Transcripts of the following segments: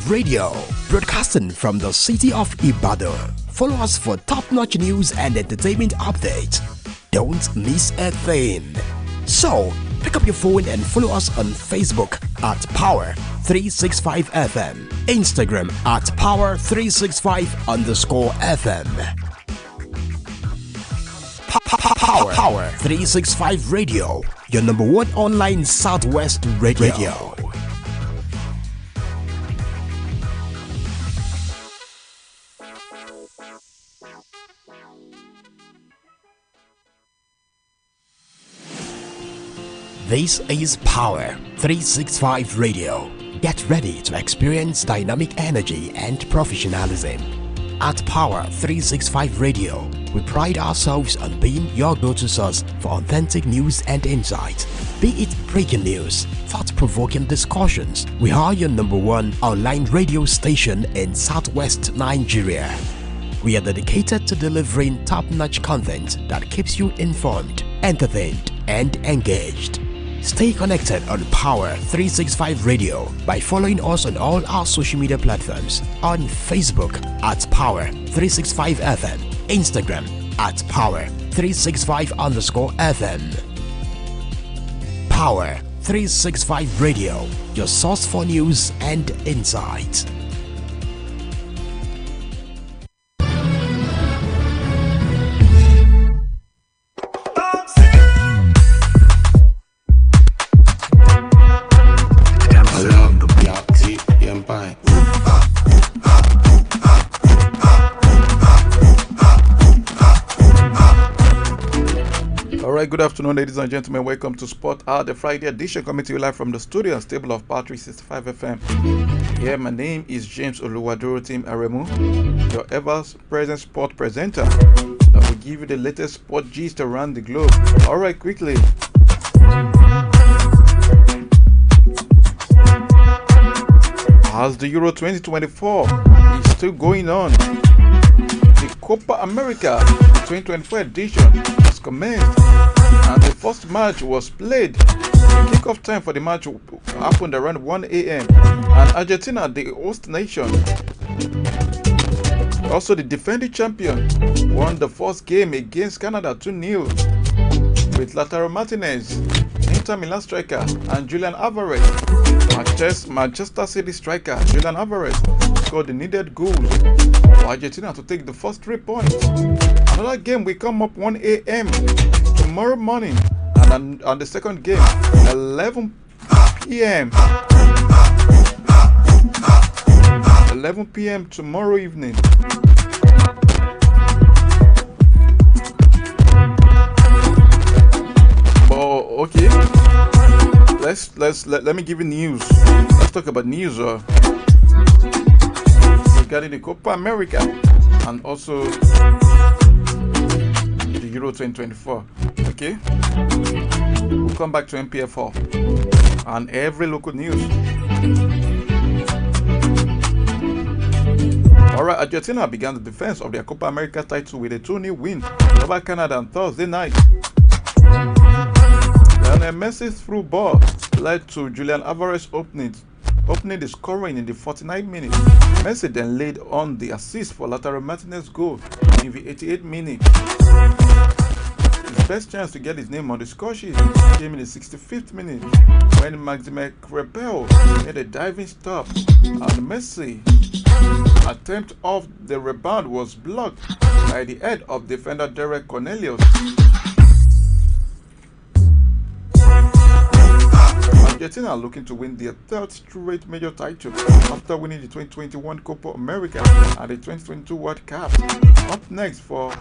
365 Radio, broadcasting from the city of Ibadan. Follow us for top-notch news and entertainment updates. Don't miss a thing. So, pick up your phone and follow us on Facebook at Power365FM, Instagram at Power365_FM. Power 365 Radio, your number one online Southwest radio. This is Power 365 Radio. Get ready to experience dynamic energy and professionalism. At Power 365 Radio, we pride ourselves on being your go-to source for authentic news and insight. Be it breaking news, thought-provoking discussions, we are your number one online radio station in Southwest Nigeria. We are dedicated to delivering top-notch content that keeps you informed, entertained, and engaged. Stay connected on Power 365 Radio by following us on all our social media platforms. On Facebook at Power 365 FM, Instagram at Power 365_FM. Power 365 Radio, your source for news and insight. Good afternoon, ladies and gentlemen. Welcome to Sport Hour, the Friday edition, coming to you live from the studio and stable of Power 365 FM. Yeah, my name is James Oluwadorotim Aremu, your ever-present sport presenter that will give you the latest sport gist around the globe. All right, quickly. As the Euro 2024 is still going on, the Copa America 2024 edition has commenced. And the first match was played. The kickoff time for the match happened around 1 a.m. And Argentina, the host nation, also the defending champion, won the first game against Canada 2-0 with Lautaro Martinez, Inter Milan striker, and Julian Alvarez. Manchester City striker Julian Alvarez scored the needed goals for Argentina to take the first 3 points. Another game will come up 1 a.m. tomorrow morning, and on the second game 11 p.m. 11 p.m. tomorrow evening. Oh, okay. Let me give you news. Let's talk about news regarding the Copa America and also the Euro 2024. Okay, we'll come back to MPF4 and every local news. Alright, Argentina began the defense of their Copa America title with a 2-0 win over Canada on Thursday night. Lionel Messi's through ball led to Julian Alvarez opening the scoring in the 49th minute. Messi then laid on the assist for Lautaro Martinez's goal in the 88th minute. His best chance to get his name on the score sheet came in the 65th minute when Maxime Crepel made a diving stop and Messi attempt of the rebound was blocked by the head of defender Derek Cornelius. Argentina are looking to win their third straight major title after winning the 2021 Copa America and the 2022 World Cup. Up next for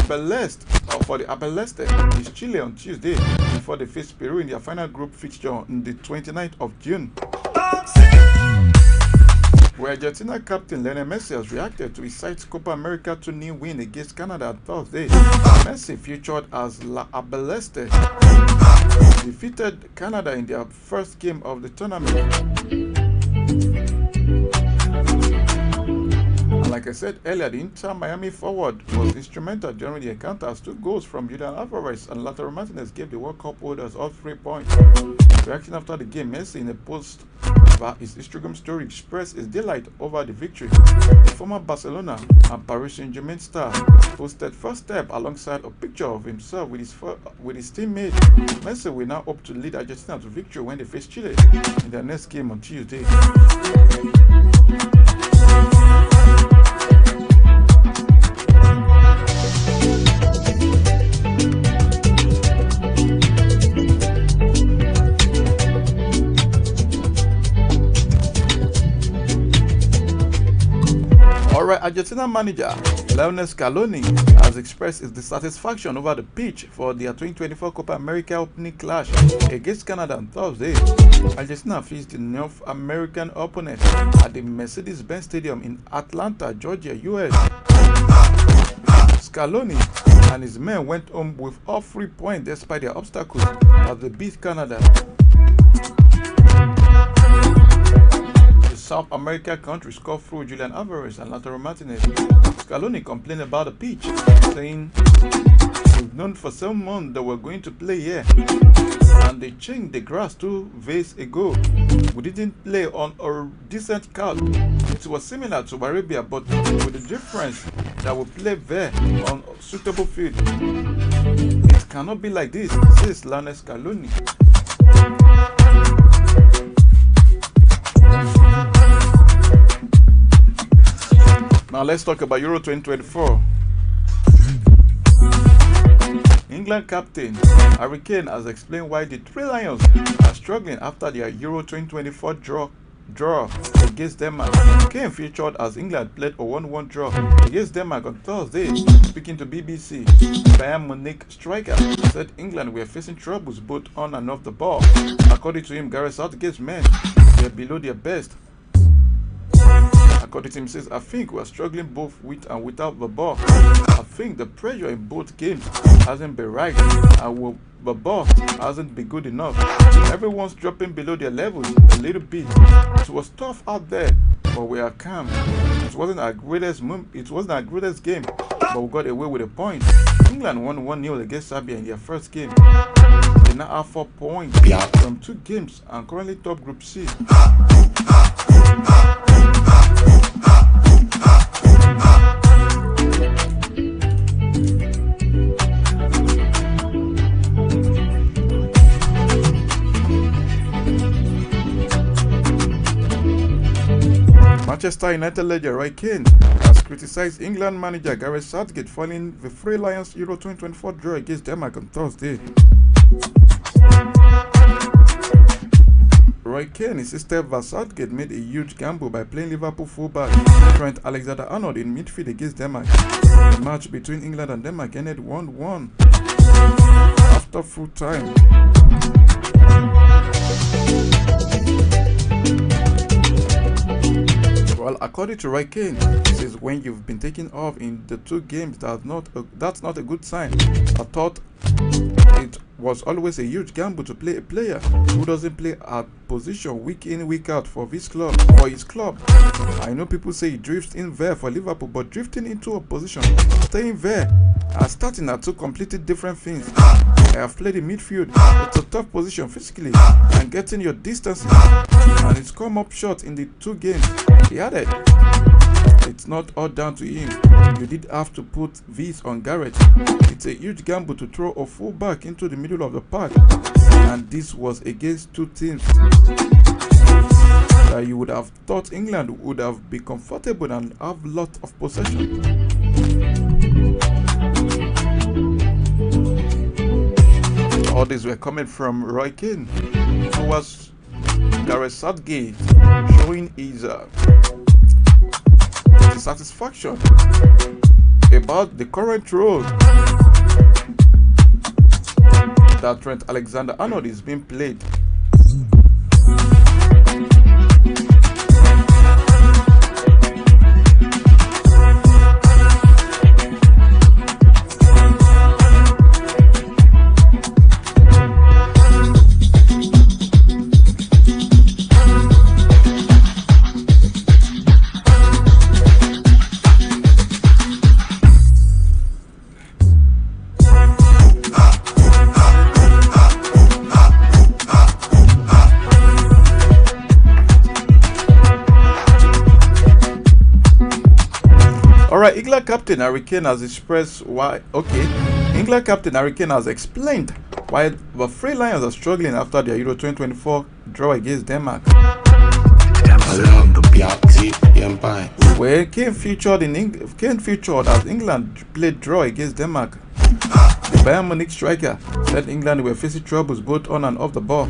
the Abaleste is Chile on Tuesday before they face Peru in their final group fixture on the 29th of June. Where Argentina captain Lionel Messi has reacted to his side's Copa America 2-0 win against Canada on Thursday. Messi, featured as La Abaleste, defeated Canada in their first game of the tournament. And like I said earlier, the Inter Miami forward was instrumental during the encounter as 2 goals from Julian Alvarez and Lautaro Martinez gave the World Cup holders all 3 points. Reacting after the game, Messi in a post via his Instagram story expressed his delight over the victory. The former Barcelona and Paris Saint-Germain star posted first step alongside a picture of himself with his teammate. Messi will now hope to lead Argentina to victory when they face Chile in their next game on Tuesday. Alright, Argentina manager Lionel Scaloni has expressed his dissatisfaction over the pitch for their 2024 Copa America opening clash against Canada on Thursday. Argentina faced the North American opponent at the Mercedes-Benz Stadium in Atlanta, Georgia, US. Scaloni and his men went home with all 3 points despite their obstacles as they beat Canada. South America country scored through Julian Alvarez and Lautaro Martinez. Scaloni complained about the pitch, saying, "We've known for some months that we're going to play here, and they changed the grass 2 days ago. We didn't play on a decent card. It was similar to Arabia, but with the difference that we play there on a suitable field. It cannot be like this," says Lionel Scaloni. Now let's talk about Euro 2024. England captain Harry Kane has explained why the Three Lions are struggling after their Euro 2024 draw against Denmark. Kane featured as England played a 1-1 draw against Denmark on Thursday. Speaking to BBC, Bayern Munich striker said England were facing troubles both on and off the ball. According to him, Gareth Southgate's men were below their best. According to him, says, "I think we're struggling both with and without the ball. I think the pressure in both games hasn't been right, and the ball hasn't been good enough. Everyone's dropping below their levels a little bit. It was tough out there, but we are calm. It wasn't our greatest game, but we got away with a point." England won 1-0 against Serbia in their first game. They now have 4 points from 2 games and currently top Group C. Manchester United legend Roy Keane has criticized England manager Gareth Southgate following the Three Lions Euro 2024 draw against Denmark on Thursday. Roy Keane insisted that Southgate made a huge gamble by playing Liverpool fullback Trent Alexander-Arnold in midfield against Denmark. The match between England and Denmark ended 1-1 after full time. Well, according to Roy Keane, he says when you've been taken off in the 2 games, that's not a good sign. I thought it was always a huge gamble to play a player who doesn't play at position week in, week out for his club. I know people say he drifts in there for Liverpool, but drifting into a position, staying there, and starting are 2 completely different things. I have played in midfield. It's a tough position physically and getting your distance, and it's come up short in the 2 games. He added, "It's not all down to him. You did have to put this on Gareth. It's a huge gamble to throw a fullback into the middle of the park, and this was against 2 teams that you would have thought England would have been comfortable and have lot of possession." All these were coming from Roy Keane, who was Gareth Southgate showing his dissatisfaction about the current role that Trent Alexander-Arnold is being played. Alright, England captain Harry Kane has expressed why. England captain Harry Kane has explained why the Three Lions are struggling after their Euro 2024 draw against Denmark. Where Kane featured as England played draw against Denmark. The Bayern Munich striker said England were facing troubles both on and off the ball.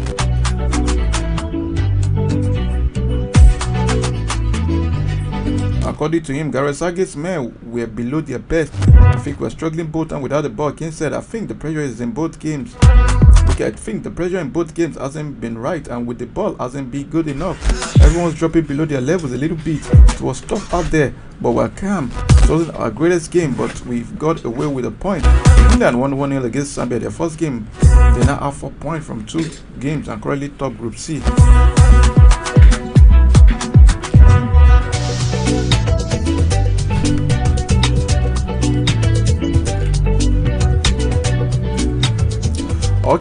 According to him, Gareth Southgate's men were below their best. I think we're struggling both and without the ball. Kane said, I think the pressure is in both games. I think the pressure in both games hasn't been right, and with the ball hasn't been good enough. Everyone's dropping below their levels a little bit. It was tough out there, but we're calm. It wasn't our greatest game, but we've got away with a point. England won 1-0 against Zambia, their first game. They now have 4 points from 2 games and currently top Group C.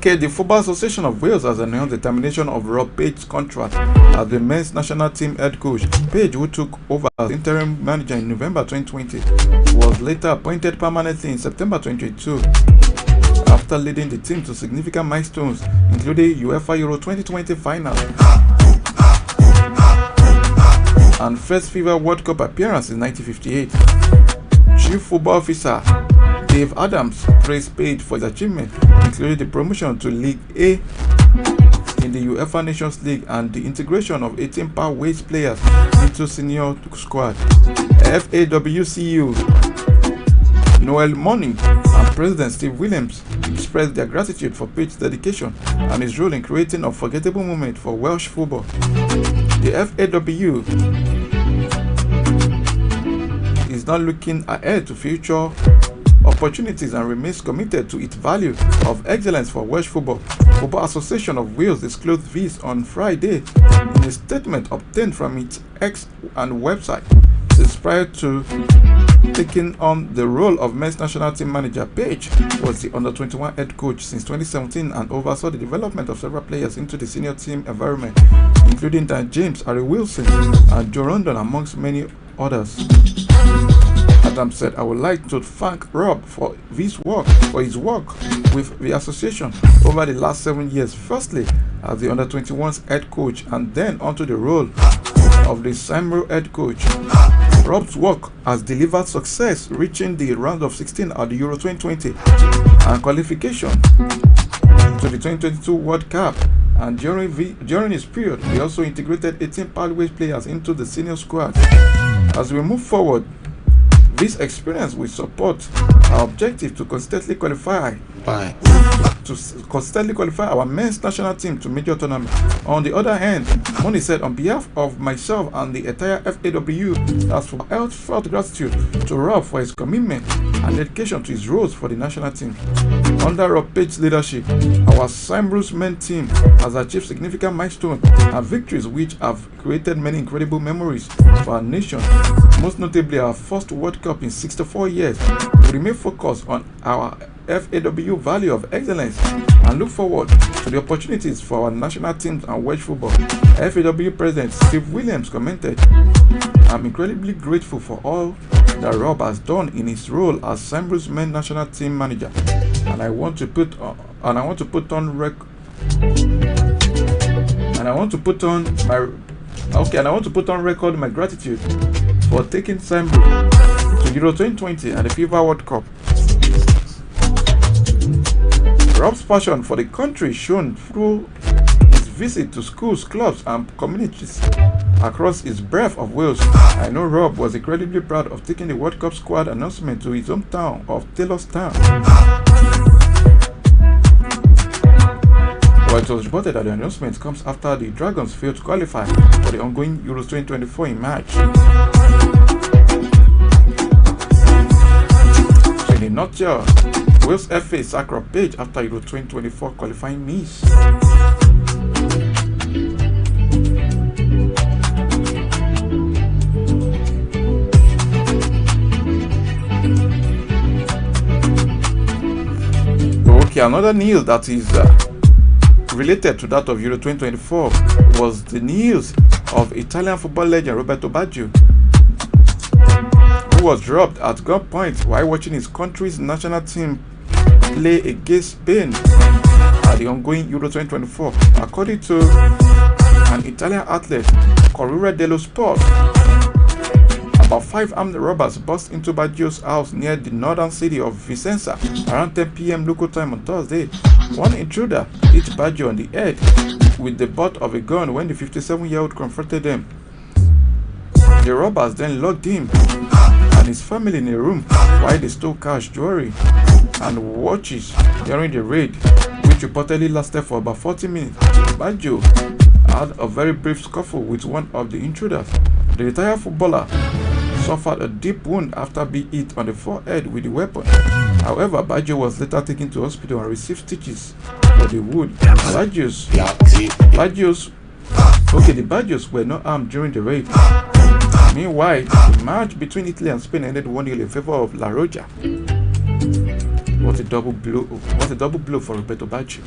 The Football Association of Wales has announced the termination of Rob Page's contract as the men's national team head coach. Page, who took over as interim manager in November 2020, was later appointed permanently in September 2022 after leading the team to significant milestones, including UEFA Euro 2020 final and first FIFA World Cup appearance in 1958. Chief Football Officer Dave Adams praised Page for his achievement, including the promotion to League A in the UEFA Nations League and the integration of 18 power-weight players into senior squad. FAW CEO Noel Monning and President Steve Williams expressed their gratitude for Page's dedication and his role in creating an unforgettable moment for Welsh football. The FAW is now looking ahead to future opportunities and remains committed to its value of excellence for Welsh football. Football Association of Wales disclosed this on Friday in a statement obtained from its X and website. Since prior to taking on the role of men's national team manager, Page was the under-21 head coach since 2017 and oversaw the development of several players into the senior team environment, including Dan James, Harry Wilson, and Joe Rondon, amongst many others. Adams said, I would like to thank Rob for his work with the association over the last 7 years, firstly as the under-21's head coach and then onto the role of the Sambro head coach. Rob's work has delivered success, reaching the round of 16 at the Euro 2020 and qualification to the 2022 World Cup. And during his period, he also integrated 18 pathways players into the senior squad. As we move forward, this experience will support our objective to consistently qualify our men's national team to major tournaments. On the other hand, Money said, on behalf of myself and the entire FAW, has felt gratitude to Rob for his commitment and dedication to his roles for the national team. Under Rob Page's leadership, our Cyprus men team has achieved significant milestones and victories which have created many incredible memories for our nation, most notably our first World Cup in 64 years. We remain focused on our FAW value of excellence and look forward to the opportunities for our national teams and Welsh football. FAW President Steve Williams commented, I'm incredibly grateful for all that Rob has done in his role as Cyprus men national team manager, and I want to put on record my gratitude for taking Cyprus to Euro 2020 and the FIFA World Cup. Rob's passion for the country shown through his visit to schools, clubs, and communities across his breadth of Wales. I know Rob was incredibly proud of taking the World Cup squad announcement to his hometown of Taylorstown. Well, it was reported that the announcement comes after the Dragons failed to qualify for the ongoing Euros 2024 in March. So in a nutshell, Wales FA sacked Rob Page after Euro 2024 qualifying miss. Another news that is related to that of Euro 2024 was the news of Italian football legend Roberto Baggio, who was robbed at gunpoint while watching his country's national team play against Spain at the ongoing Euro 2024, according to an Italian outlet, Corriere dello Sport. About 5 armed robbers burst into Baggio's house near the northern city of Vicenza around 10 p.m. local time on Thursday. One intruder hit Baggio on the head with the butt of a gun when the 57-year-old confronted them. The robbers then locked him and his family in a room while they stole cash, jewelry, and watches during the raid, which reportedly lasted for about 40 minutes. Baggio had a very brief scuffle with one of the intruders. The retired footballer suffered a deep wound after being hit on the forehead with the weapon. However, Baggio was later taken to hospital and received stitches for the wound. The Baggios were not armed during the raid. Meanwhile, the match between Italy and Spain ended 1-0 in favor of La Roja. What a double blow! What a double blow for Roberto Baggio.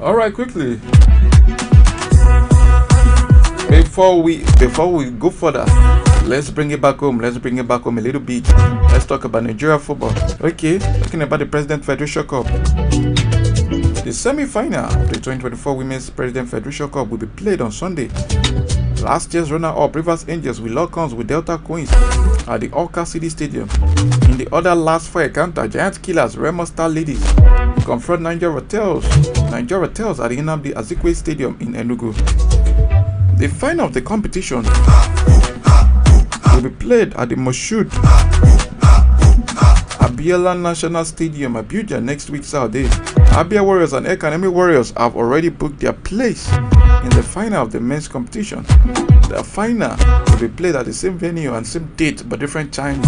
Alright, quickly, before we go further, let's bring it back home. Let's bring it back home a little bit. Let's talk about Nigeria football. Okay, talking about the President Federation Cup. The semi-final of the 2024 Women's President Federation Cup will be played on Sunday. Last year's runner-up Rivers Angels will lock horns with Delta Queens at the Awka City Stadium. In the other last 4 encounter, Giant Killers Remo Star Ladies confront Nigeria Tales at the Nnamdi Azikiwe Stadium in Enugu. The final of the competition will be played at the Moshood Abiola National Stadium, Abuja, next week Saturday. Abia Warriors and Ekanemi Warriors have already booked their place in the final of the men's competition. The final will be played at the same venue and same date but different time.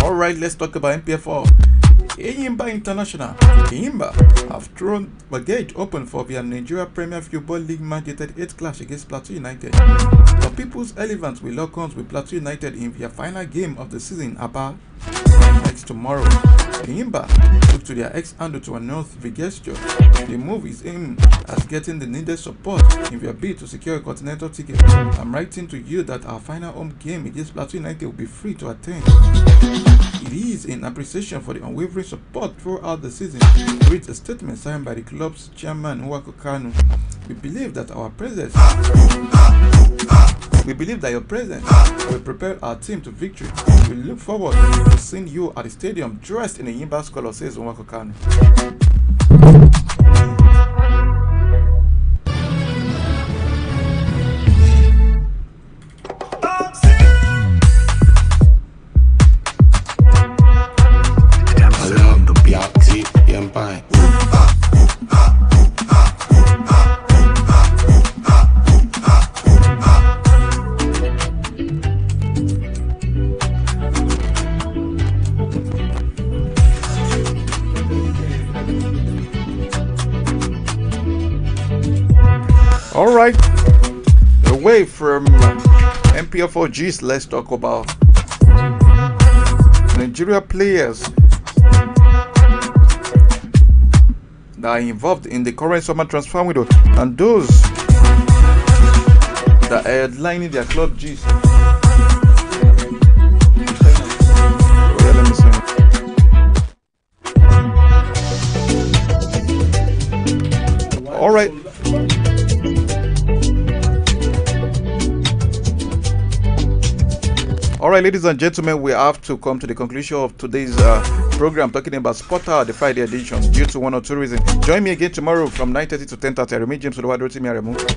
Alright, let's talk about MPFL. Eyimba International. Eyimba have thrown the gate open for their Nigeria Premier Football League mandated 8th clash against Plateau United. The People's Elephants will lock horns with Plateau United in their final game of the season about next tomorrow. Eyimba took to their ex-handle to announce the gesture. The move is aimed at getting the needed support in their bid to secure a continental ticket. I'm writing to you that our final home game against Plateau United will be free to attend. It is in appreciation for the unwavering support throughout the season, reads a statement signed by the club's chairman Nwako Kanu. We believe that your presence will prepare our team to victory. We look forward to seeing you at the stadium dressed in a Yimba's color, says Nwako Kanu. Alright, away from MPFL G's, let's talk about Nigeria players that are involved in the current summer transfer window and those that are headlining their club G's. Alright. Alright, ladies and gentlemen, we have to come to the conclusion of today's program talking about Sport Hour, the Friday edition, due to one or two reasons. Join me again tomorrow from 9:30 to 10:30. I remain James Oluwadotimi Aremu.